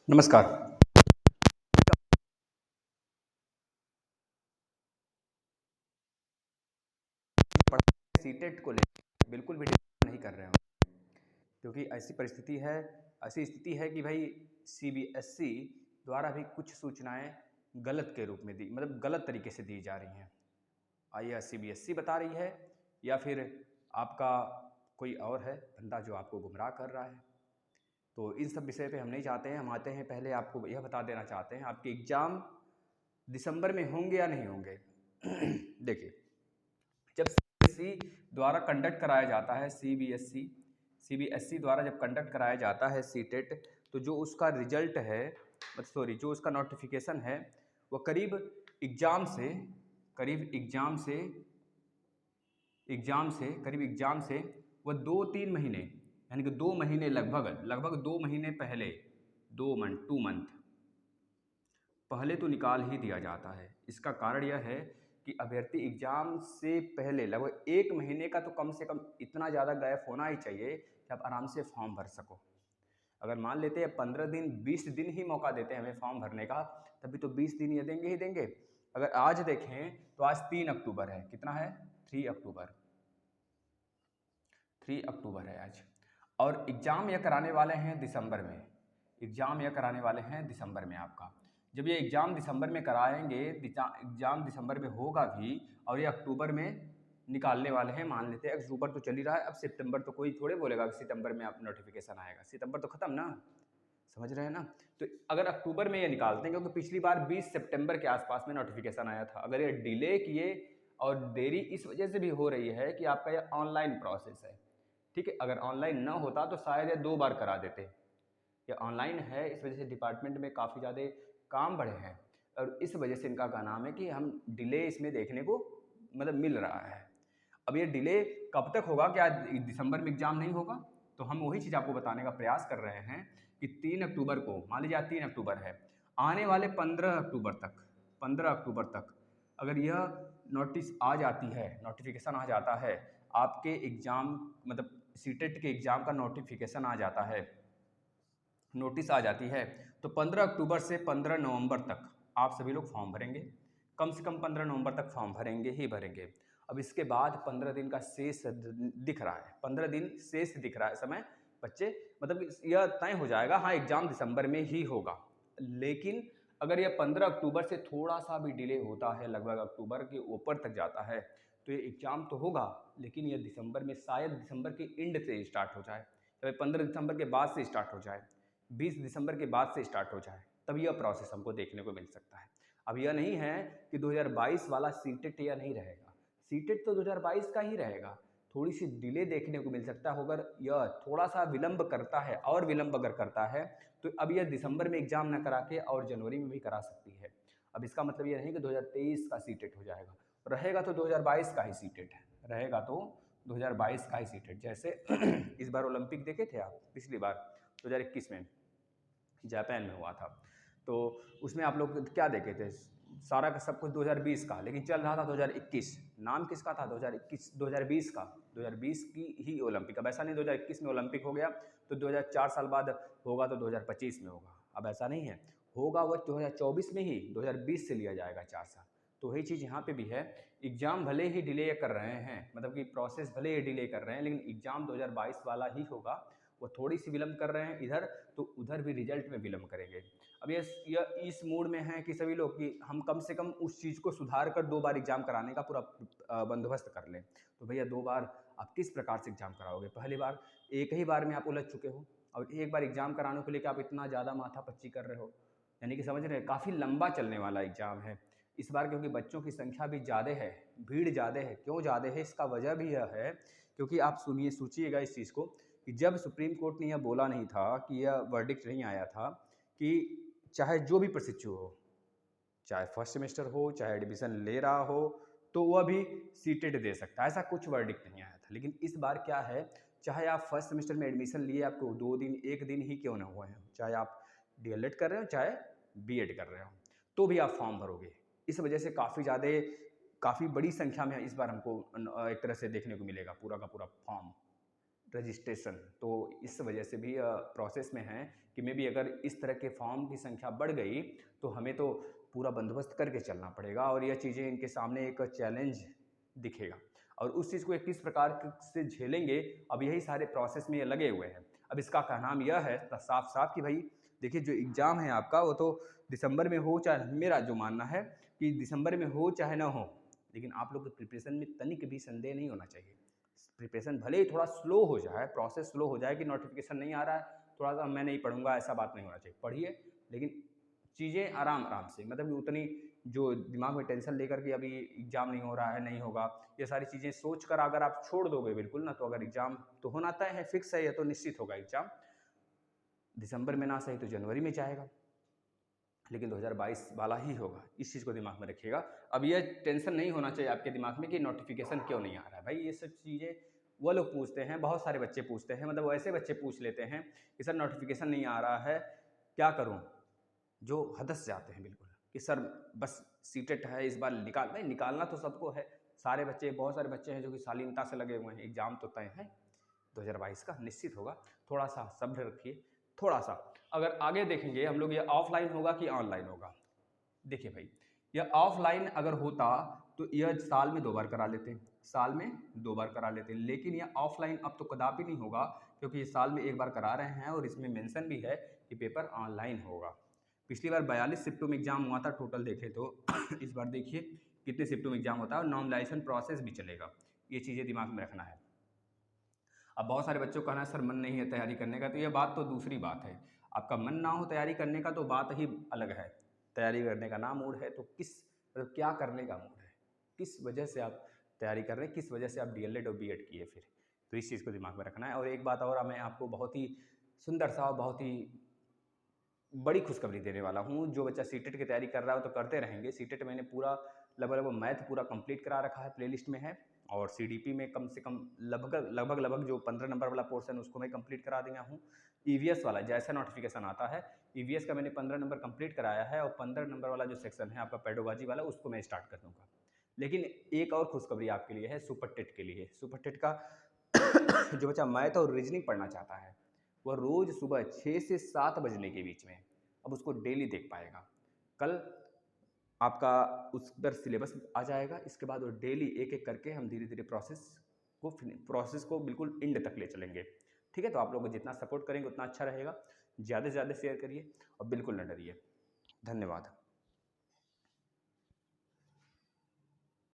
नमस्कार। सीटेट को लेकर बिल्कुल भी डिस्कस नहीं कर रहे हो, क्योंकि ऐसी स्थिति है कि भाई सीबीएसई द्वारा भी कुछ सूचनाएं गलत के रूप में दी, मतलब गलत तरीके से दी जा रही हैं। यह सीबीएसई बता रही है या फिर आपका कोई और है बंदा जो आपको गुमराह कर रहा है। तो इन सब विषय पे हम नहीं चाहते हैं। हम आते हैं, पहले आपको यह बता देना चाहते हैं आपके एग्ज़ाम दिसंबर में होंगे या नहीं होंगे। देखिए, जब सीबीएसई द्वारा कंडक्ट कराया जाता है सीबीएसई द्वारा जब कंडक्ट कराया जाता है सीटेट, तो जो उसका रिजल्ट है, जो उसका नोटिफिकेशन है, वो करीब एग्ज़ाम से वो 2-3 महीने, यानी कि 2 महीने, लगभग 2 महीने पहले, 2 मंथ पहले तो निकाल ही दिया जाता है। इसका कारण यह है कि अभ्यर्थी एग्जाम से पहले लगभग 1 महीने का तो कम से कम इतना ज़्यादा गैप होना ही चाहिए कि आप आराम से फॉर्म भर सको। अगर मान लेते हैं 15 दिन 20 दिन ही मौका देते हैं हमें फॉर्म भरने का, तभी तो 20 दिन ये देंगे ही देंगे। अगर आज देखें तो आज 3 अक्टूबर है, कितना है, 3 अक्टूबर, 3 अक्टूबर है आज। और एग्ज़ाम यह कराने वाले हैं दिसंबर में, आपका जब ये एग्ज़ाम दिसंबर में कराएंगे, एग्ज़ाम दिसंबर में होगा भी, और ये अक्टूबर में निकालने वाले हैं। मान लेते हैं अक्टूबर तो चल ही रहा है, अब सितंबर तो कोई थोड़े बोलेगा कि सितंबर में आप नोटिफिकेशन आएगा, सितंबर तो ख़त्म ना, समझ रहे हैं ना। तो अगर अक्टूबर में ये निकालते हैं, क्योंकि पिछली बार 20 सितंबर के आसपास में नोटिफिकेशन आया था, अगर ये डिले किए, और देरी इस वजह से भी हो रही है कि आपका ये ऑनलाइन प्रोसेस है, ठीक है। अगर ऑनलाइन ना होता तो शायद ये 2 बार करा देते। ये ऑनलाइन है, इस वजह से डिपार्टमेंट में काफ़ी ज़्यादा काम बढ़े हैं, और इस वजह से इनका का नाम है कि हम डिले इसमें देखने को मतलब मिल रहा है। अब ये डिले कब तक होगा, क्या दिसंबर में एग्ज़ाम नहीं होगा? तो हम वही चीज़ आपको बताने का प्रयास कर रहे हैं कि 3 अक्टूबर को, मान लीजिए आज 3 अक्टूबर है, आने वाले 15 अक्टूबर तक अगर यह नोटिफिकेशन आ जाता है, आपके एग्ज़ाम मतलब सीटेट के एग्ज़ाम का नोटिफिकेशन आ जाता है, नोटिस आ जाती है, तो 15 अक्टूबर से 15 नवंबर तक आप सभी लोग फॉर्म भरेंगे। कम से कम 15 नवंबर तक फॉर्म भरेंगे ही भरेंगे। अब इसके बाद 15 दिन का शेष दिख रहा है, 15 दिन शेष दिख रहा है समय बच्चे, मतलब यह तय हो जाएगा, हाँ एग्ज़ाम दिसंबर में ही होगा। लेकिन अगर यह 15 अक्टूबर से थोड़ा सा भी डिले होता है, लगभग अक्टूबर के ऊपर तक जाता है, तो ये एग्ज़ाम तो होगा, लेकिन यह दिसंबर में, शायद दिसंबर के एंड से स्टार्ट हो जाए, या 15 दिसंबर के बाद से स्टार्ट हो जाए, 20 दिसंबर के बाद से स्टार्ट हो जाए, तब यह प्रोसेस हमको देखने को मिल सकता है। अब यह नहीं है कि 2022 वाला सीटेट या नहीं रहेगा, सीटेट तो 2022 का ही रहेगा, थोड़ी सी डिले देखने को मिल सकता है। अगर यह थोड़ा सा विलंब करता है, और विलंब अगर करता है, तो अब यह दिसंबर में एग्जाम ना करा के और जनवरी में भी करा सकती है। अब इसका मतलब यह नहीं कि 2023 का सीटेट हो जाएगा, रहेगा तो 2022 का ही सीटेट है, रहेगा तो 2022 का ही सीटेट। जैसे इस बार ओलंपिक देखे थे आप, पिछली बार 2021 में जापान में हुआ था, तो उसमें आप लोग क्या देखे थे, सारा का सब कुछ 2020 का, लेकिन चल रहा था 2021, नाम किसका था, 2021 2020 का, 2020 की ही ओलंपिक। अब ऐसा नहीं 2021 में ओलंपिक हो गया तो 2004 साल बाद होगा तो 2025 में होगा, अब ऐसा नहीं है, होगा वो 2024 में ही, 2020 से लिया जाएगा 4 साल। तो वही चीज़ यहाँ पे भी है, एग्ज़ाम भले ही डिले कर रहे हैं, मतलब कि प्रोसेस भले ही डिले कर रहे हैं, लेकिन एग्ज़ाम 2022 वाला ही होगा। वो थोड़ी सी विलम्ब कर रहे हैं इधर, तो उधर भी रिजल्ट में विलम्ब करेंगे। अब ये इस मूड में है कि सभी लोग कि हम कम से कम उस चीज़ को सुधार कर 2 बार एग्ज़ाम कराने का पूरा बंदोबस्त कर लें। तो भैया 2 बार आप किस प्रकार से एग्ज़ाम कराओगे? पहली बार एक ही बार में आप उलझ चुके हो, और एक बार एग्ज़ाम कराने को लेकर आप इतना ज़्यादा माथापच्ची कर रहे हो, यानी कि समझ रहे हैं काफ़ी लंबा चलने वाला एग्ज़ाम है इस बार, क्योंकि बच्चों की संख्या भी ज़्यादा है, भीड़ ज़्यादा है। क्यों ज़्यादा है, इसका वजह भी यह है क्योंकि आप सोचिएगा इस चीज़ को, कि जब सुप्रीम कोर्ट ने यह बोला नहीं था, कि यह वर्डिक्ट नहीं आया था कि चाहे जो भी प्रशिक्षु हो, चाहे फर्स्ट सेमेस्टर हो, चाहे एडमिशन ले रहा हो, तो वह भी सीटेट दे सकता है, ऐसा कुछ वर्डिक्ट नहीं आया था। लेकिन इस बार क्या है, चाहे आप फर्स्ट सेमेस्टर में एडमिशन लिए, आपको 2 दिन 1 दिन ही क्यों ना हुए हैं, चाहे आप डीएलएड कर रहे हो, चाहे बीएड कर रहे हो, तो भी आप फॉर्म भरोगे। इस वजह से काफ़ी बड़ी संख्या में इस बार हमको एक तरह से देखने को मिलेगा पूरा का पूरा फॉर्म रजिस्ट्रेशन, तो इस वजह से भी प्रोसेस में है कि मे भी अगर इस तरह के फॉर्म की संख्या बढ़ गई तो हमें तो पूरा बंदोबस्त करके चलना पड़ेगा और यह चीज़ें इनके सामने एक चैलेंज दिखेगा और उस चीज़ को किस प्रकार से झेलेंगे, अब यही सारे प्रोसेस में ये लगे हुए हैं। अब इसका कहना यह है साफ साफ कि भाई देखिए, जो एग्ज़ाम है आपका वो तो दिसंबर में हो, चाहे मेरा जो मानना है कि दिसंबर में हो चाहे ना हो, लेकिन आप लोग के प्रिपरेशन में तनिक भी संदेह नहीं होना चाहिए। प्रिपरेशन भले ही थोड़ा स्लो हो जाए, प्रोसेस स्लो हो जाए कि नोटिफिकेशन नहीं आ रहा है, थोड़ा सा मैं नहीं पढ़ूंगा, ऐसा बात नहीं होना चाहिए। पढ़िए, लेकिन चीज़ें आराम आराम से, मतलब कि उतनी जो दिमाग में टेंशन लेकर के अभी एग्ज़ाम नहीं हो रहा है, नहीं होगा, ये सारी चीज़ें सोच कर अगर आप छोड़ दोगे बिल्कुल ना, तो अगर एग्ज़ाम तो होना तय है, फिक्स है, ये तो निश्चित होगा एग्ज़ाम, दिसंबर में ना सही तो जनवरी में जाएगा, लेकिन 2022 वाला ही होगा। इस चीज़ को दिमाग में रखिएगा। अब ये टेंशन नहीं होना चाहिए आपके दिमाग में कि नोटिफिकेशन क्यों नहीं आ रहा है। भाई ये सब चीज़ें वो लोग पूछते हैं, बहुत सारे बच्चे पूछते हैं, मतलब वैसे बच्चे पूछ लेते हैं कि सर नोटिफिकेशन नहीं आ रहा है, क्या करूँ, जो हदस जाते हैं बिल्कुल कि सर बस सीटेट है इस बार निकाल। भाई निकालना तो सबको है, सारे बच्चे, बहुत सारे बच्चे हैं जो कि शालीनता से लगे हुए हैं। एग्ज़ाम तो तय है 2022 का, निश्चित होगा। थोड़ा सा सब्र रखिए, थोड़ा सा। अगर आगे देखेंगे हम लोग, ये ऑफलाइन होगा कि ऑनलाइन होगा। देखिए भाई, यह ऑफलाइन अगर होता तो यह साल में 2 बार करा लेते, साल में 2 बार करा लेते, लेकिन यह ऑफलाइन अब तो कदापि नहीं होगा, क्योंकि ये साल में 1 बार करा रहे हैं और इसमें मेंशन भी है कि पेपर ऑनलाइन होगा। पिछली बार 42 शिफ्टों में एग्जाम हुआ था टोटल देखें तो इस बार देखिए कितने शिफ्टों में एग्जाम होता है और नॉर्मलाइजेशन प्रोसेस भी चलेगा। ये चीज़ें दिमाग में रखना है। अब बहुत सारे बच्चों का कहना है सर मन नहीं है तैयारी करने का, तो यह बात तो दूसरी बात है। आपका मन ना हो तैयारी करने का तो बात ही अलग है। तैयारी करने का ना मूड है तो किस, मतलब क्या करने का मूड है, किस वजह से आप तैयारी कर रहे हैं, किस वजह से आप डीएलएड और बीएड किए फिर, तो इस चीज़ को दिमाग में रखना है। और एक बात और, मैं आपको बहुत ही सुंदर सा, बहुत ही बड़ी खुशखबरी देने वाला हूँ। जो बच्चा सीटेट की तैयारी कर रहा है तो करते रहेंगे। सीटेट मैंने पूरा लगभग मैथ पूरा कंप्लीट करा रखा है, प्लेलिस्ट में है, और सीडीपी में कम से कम लगभग जो 15 नंबर वाला पोर्शन उसको मैं कंप्लीट करा दिया हूँ। ईवीएस वाला जैसा नोटिफिकेशन आता है, ईवीएस का मैंने 15 नंबर कंप्लीट कराया है, और 15 नंबर वाला जो सेक्शन है आपका पेडोलॉजी वाला, उसको मैं स्टार्ट कर दूँगा। लेकिन एक और खुशखबरी आपके लिए है, सुपर टेट के लिए। सुपर टेट का जो बच्चा मैथ और रीजनिंग पढ़ना चाहता है, वह रोज़ सुबह 6 से 7 बजने के बीच में अब उसको डेली देख पाएगा। कल आपका उस पर सिलेबस आ जाएगा, इसके बाद वो डेली एक एक करके हम धीरे धीरे प्रोसेस को बिल्कुल एंड तक ले चलेंगे। ठीक है, तो आप लोग जितना सपोर्ट करेंगे उतना अच्छा रहेगा। ज़्यादा से ज़्यादा शेयर करिए और बिल्कुल न डरिए। धन्यवाद।